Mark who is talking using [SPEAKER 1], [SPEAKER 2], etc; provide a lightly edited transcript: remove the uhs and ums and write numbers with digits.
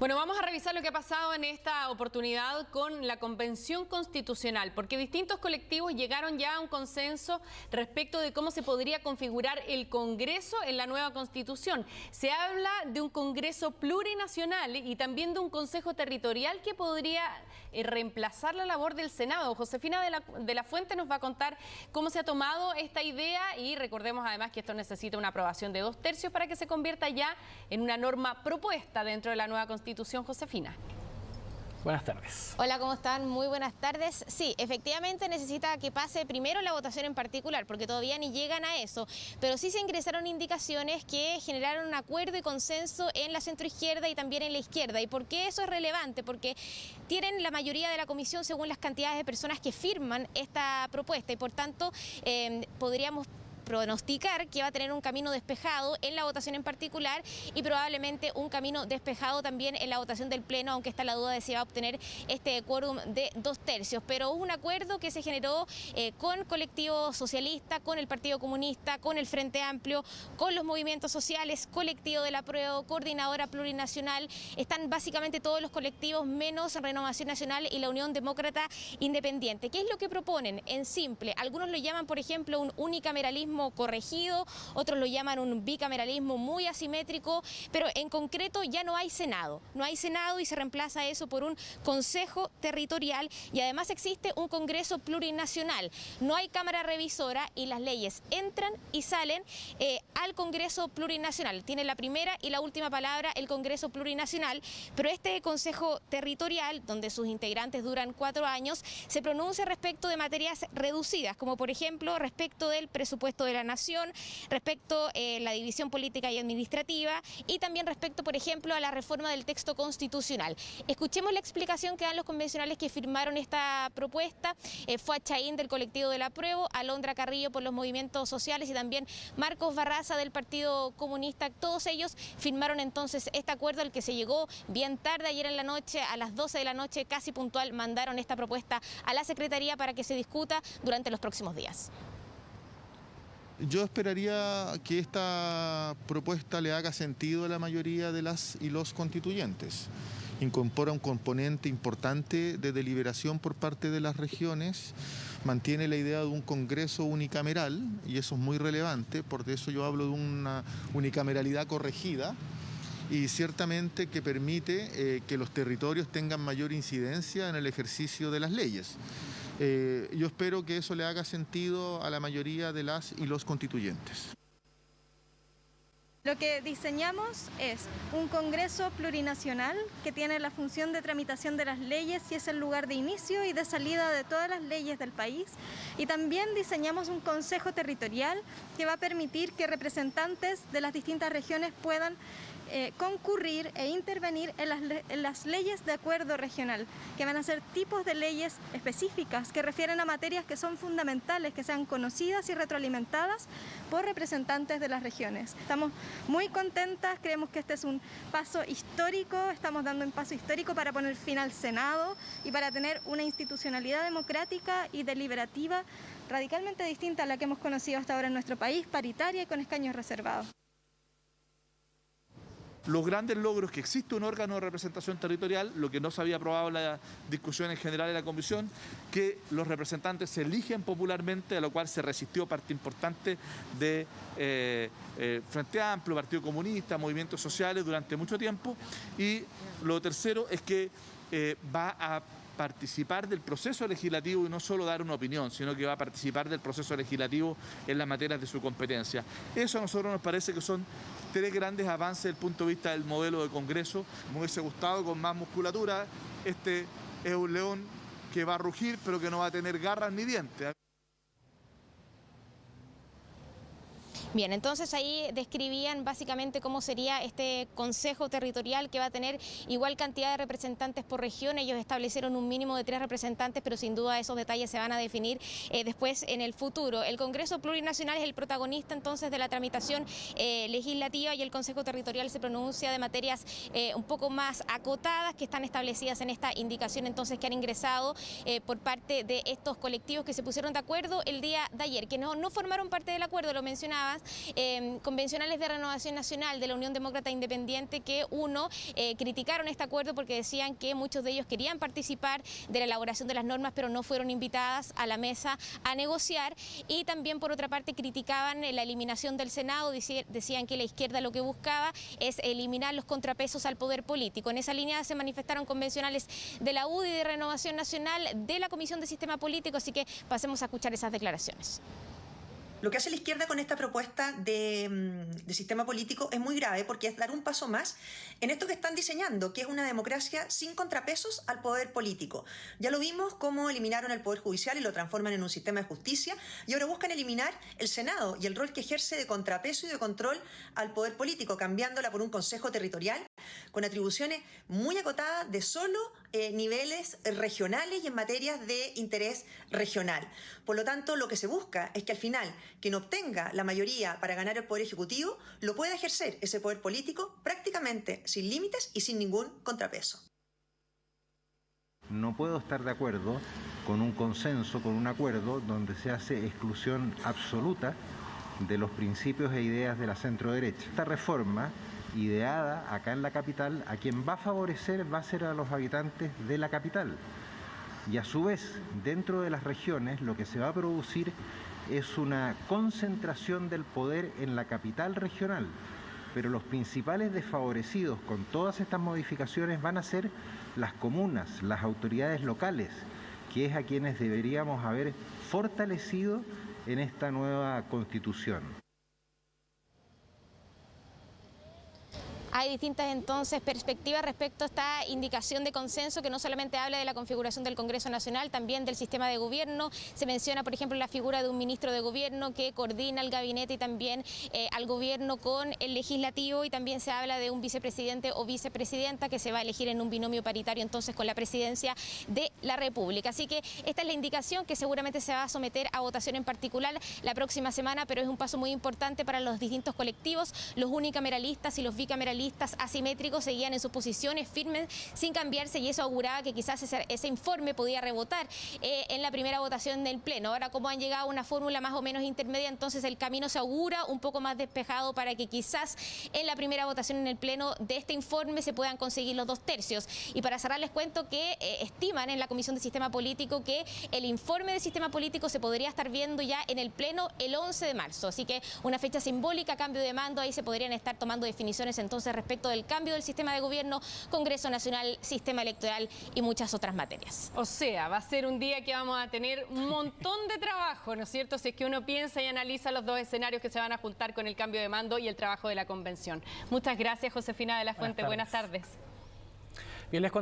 [SPEAKER 1] Bueno, vamos a revisar lo que ha pasado en esta oportunidad con la Convención Constitucional, porque distintos colectivos llegaron ya a un consenso respecto de cómo se podría configurar el Congreso en la nueva Constitución. Se habla de un Congreso plurinacional y también de un Consejo Territorial que podría reemplazar la labor del Senado. Josefina de la Fuente nos va a contar cómo se ha tomado esta idea y recordemos además que esto necesita una aprobación de 2/3 para que se convierta ya en una norma propuesta dentro de la nueva Constitución. Josefina.
[SPEAKER 2] Buenas tardes.
[SPEAKER 3] Hola, ¿cómo están? Muy buenas tardes. Sí, efectivamente necesita que pase primero la votación en particular, porque todavía ni llegan a eso, pero sí se ingresaron indicaciones que generaron un acuerdo y consenso en la centroizquierda y también en la izquierda. ¿Y por qué eso es relevante? Porque tienen la mayoría de la comisión según las cantidades de personas que firman esta propuesta y por tanto podríamos pronosticar que va a tener un camino despejado en la votación en particular y probablemente un camino despejado también en la votación del Pleno, aunque está la duda de si va a obtener este quórum de 2/3. Pero hubo un acuerdo que se generó con colectivo socialista, con el Partido Comunista, con el Frente Amplio, con los movimientos sociales, colectivo del Apruebo, coordinadora plurinacional. Están básicamente todos los colectivos menos Renovación Nacional y la Unión Demócrata Independiente. ¿Qué es lo que proponen? En simple, algunos lo llaman, por ejemplo, un unicameralismo corregido, otros lo llaman un bicameralismo muy asimétrico, pero en concreto ya no hay Senado y se reemplaza eso por un Consejo Territorial y además existe un Congreso Plurinacional. No hay Cámara Revisora y las leyes entran y salen al Congreso Plurinacional. Tiene la primera y la última palabra el Congreso Plurinacional, pero este Consejo Territorial, donde sus integrantes duran 4 años, se pronuncia respecto de materias reducidas, como por ejemplo respecto del presupuesto de la Nación, respecto a la división política y administrativa y también respecto, por ejemplo, a la reforma del texto constitucional. Escuchemos la explicación que dan los convencionales que firmaron esta propuesta. Fue Chaín del colectivo del Apruebo, Alondra Carrillo por los movimientos sociales y también Marcos Barraza del Partido Comunista. Todos ellos firmaron entonces este acuerdo al que se llegó bien tarde ayer en la noche, a las 12 de la noche, casi puntual, mandaron esta propuesta a la Secretaría para que se discuta durante los próximos días.
[SPEAKER 4] Yo esperaría que esta propuesta le haga sentido a la mayoría de las y los constituyentes. Incorpora un componente importante de deliberación por parte de las regiones, mantiene la idea de un Congreso unicameral, y eso es muy relevante, por eso yo hablo de una unicameralidad corregida, y ciertamente que permite que los territorios tengan mayor incidencia en el ejercicio de las leyes. Yo espero que eso le haga sentido a la mayoría de las y los constituyentes.
[SPEAKER 5] Lo que diseñamos es un Congreso plurinacional que tiene la función de tramitación de las leyes y es el lugar de inicio y de salida de todas las leyes del país. Y también diseñamos un Consejo Territorial que va a permitir que representantes de las distintas regiones puedan concurrir e intervenir en las leyes de acuerdo regional, que van a ser tipos de leyes específicas que refieren a materias que son fundamentales, que sean conocidas y retroalimentadas por representantes de las regiones. Estamos muy contentas, creemos que este es un paso histórico, estamos dando un paso histórico para poner fin al Senado y para tener una institucionalidad democrática y deliberativa radicalmente distinta a la que hemos conocido hasta ahora en nuestro país, paritaria y con escaños reservados.
[SPEAKER 2] Los grandes logros que existe un órgano de representación territorial, lo que no se había aprobado en la discusión en general de la Comisión, que los representantes se eligen popularmente, a lo cual se resistió parte importante de Frente Amplio, Partido Comunista, movimientos sociales durante mucho tiempo. Y lo tercero es que va a participar del proceso legislativo y no solo dar una opinión, sino que va a participar del proceso legislativo en las materias de su competencia. Eso a nosotros nos parece que son 3 grandes avances desde el punto de vista del modelo de Congreso. Me hubiese gustado con más musculatura. Este es un león que va a rugir, pero que no va a tener garras ni dientes.
[SPEAKER 3] Bien, entonces ahí describían básicamente cómo sería este Consejo Territorial que va a tener igual cantidad de representantes por región. Ellos establecieron un mínimo de 3 representantes, pero sin duda esos detalles se van a definir después en el futuro. El Congreso Plurinacional es el protagonista entonces de la tramitación legislativa y el Consejo Territorial se pronuncia de materias un poco más acotadas que están establecidas en esta indicación entonces que han ingresado por parte de estos colectivos que se pusieron de acuerdo el día de ayer, que no formaron parte del acuerdo, lo mencionabas, convencionales de Renovación Nacional de la Unión Demócrata Independiente que criticaron este acuerdo porque decían que muchos de ellos querían participar de la elaboración de las normas, pero no fueron invitadas a la mesa a negociar. Y también, por otra parte, criticaban la eliminación del Senado, decían que la izquierda lo que buscaba es eliminar los contrapesos al poder político. En esa línea se manifestaron convencionales de la UDI, de Renovación Nacional, de la Comisión de Sistema Político, así que pasemos a escuchar esas declaraciones.
[SPEAKER 6] Lo que hace la izquierda con esta propuesta de sistema político es muy grave porque es dar un paso más en esto que están diseñando, que es una democracia sin contrapesos al poder político. Ya lo vimos cómo eliminaron el Poder Judicial y lo transforman en un sistema de justicia y ahora buscan eliminar el Senado y el rol que ejerce de contrapeso y de control al poder político, cambiándola por un consejo territorial con atribuciones muy acotadas de solo niveles regionales y en materias de interés regional. Por lo tanto, lo que se busca es que al final quien obtenga la mayoría para ganar el Poder Ejecutivo lo pueda ejercer ese poder político prácticamente sin límites y sin ningún contrapeso.
[SPEAKER 7] No puedo estar de acuerdo con un consenso, con un acuerdo donde se hace exclusión absoluta de los principios e ideas de la centroderecha. Esta reforma, ideada acá en la capital, a quien va a favorecer va a ser a los habitantes de la capital. Y a su vez, dentro de las regiones, lo que se va a producir es una concentración del poder en la capital regional. Pero los principales desfavorecidos con todas estas modificaciones van a ser las comunas, las autoridades locales, que es a quienes deberíamos haber fortalecido en esta nueva Constitución.
[SPEAKER 3] Hay distintas entonces perspectivas respecto a esta indicación de consenso que no solamente habla de la configuración del Congreso Nacional, también del sistema de gobierno. Se menciona, por ejemplo, la figura de un ministro de gobierno que coordina el gabinete y también al gobierno con el legislativo, y también se habla de un vicepresidente o vicepresidenta que se va a elegir en un binomio paritario entonces con la presidencia de la República. Así que esta es la indicación que seguramente se va a someter a votación en particular la próxima semana, pero es un paso muy importante para los distintos colectivos. Los unicameralistas y los bicameralistas asimétricos seguían en sus posiciones firmes sin cambiarse, y eso auguraba que quizás ese informe podía rebotar en la primera votación del Pleno. Ahora, como han llegado a una fórmula más o menos intermedia, entonces el camino se augura un poco más despejado para que quizás en la primera votación en el Pleno de este informe se puedan conseguir los 2/3. Y para cerrar, les cuento que estiman en la Comisión de Sistema Político que el informe de Sistema Político se podría estar viendo ya en el Pleno el 11 de marzo. Así que una fecha simbólica, cambio de mando, ahí se podrían estar tomando definiciones entonces respecto del cambio del sistema de gobierno, Congreso Nacional, sistema electoral y muchas otras materias.
[SPEAKER 1] O sea, va a ser un día que vamos a tener un montón de trabajo, ¿no es cierto? Si es que uno piensa y analiza los dos escenarios que se van a juntar con el cambio de mando y el trabajo de la convención. Muchas gracias, Josefina de la Fuente. Buenas tardes.
[SPEAKER 8] Bien, les contamos.